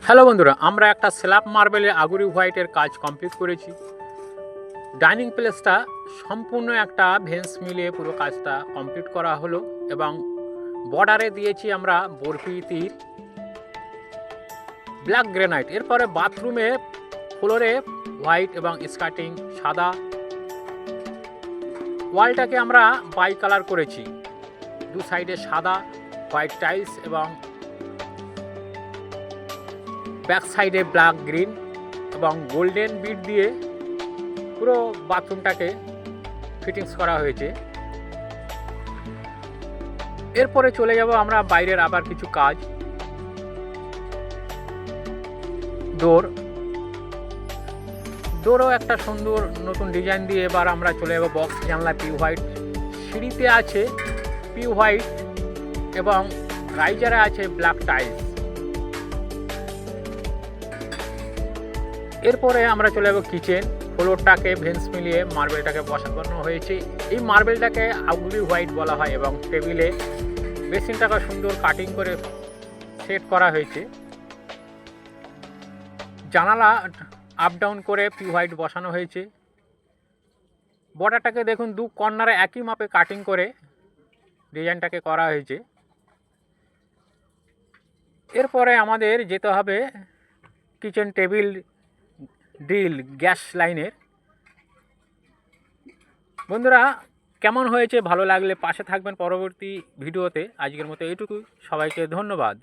Hello বন্ধুরা, আমরা একটা স্ল্যাব মার্বেলের আগুরি হোয়াইটের কাজ কমপ্লিট করেছি। ডাইনিং প্লেসটা সম্পূর্ণ একটা ভেন্স মিলিয়ে পুরো কাজটা কমপ্লিট করা হলো এবং বর্ডারে দিয়েছি আমরা বরফিতির ব্ল্যাক গ্রানাইট। এরপরে বাথরুমে ফ্লোরে হোয়াইট এবং স্কার্টিং সাদা। ওয়ালটাকে আমরা বাই কালার করেছি, দু সাইডে সাদা হোয়াইট টাইলস এবং ব্যাক সাইডে ব্ল্যাক গ্রিন এবং গোল্ডেন বিট দিয়ে পুরো বাথরুমটাকে ফিটিংস করা হয়েছে। এরপরে চলে যাব আমরা বাইরের আবার কিছু কাজ। ডোরও একটা সুন্দর নতুন ডিজাইন দিয়ে এবার আমরা চলে যাব বক্স জানলা পিউ হোয়াইট। সিঁড়িতে আছে পিউ হোয়াইট এবং রাইজারে আছে ব্ল্যাক টাইলস। এরপরে আমরা চলে যাব কিচেন। ফ্লোরটাকে ভেন্স মিলিয়ে মার্বেলটাকে বসানো হয়েছে। এই মার্বেলটাকে আগুরি হোয়াইট বলা হয় এবং টেবিলে বেসিনটাকে সুন্দর কাটিং করে সেট করা হয়েছে। জানালা আপ ডাউন করে পিউ হোয়াইট বসানো হয়েছে। বর্ডারটাকে দেখুন দু কর্নারে একই মাপে কাটিং করে ডিজাইনটাকে করা হয়েছে। এরপরে আমাদের যেতে হবে কিচেন টেবিল ড্রিল গ্যাস লাইনের। বন্ধুরা, কেমন হয়েছে ভালো লাগলে পাশে থাকবেন পরবর্তী ভিডিওতে। আজকের মতো এইটুকুই, সবাইকে ধন্যবাদ।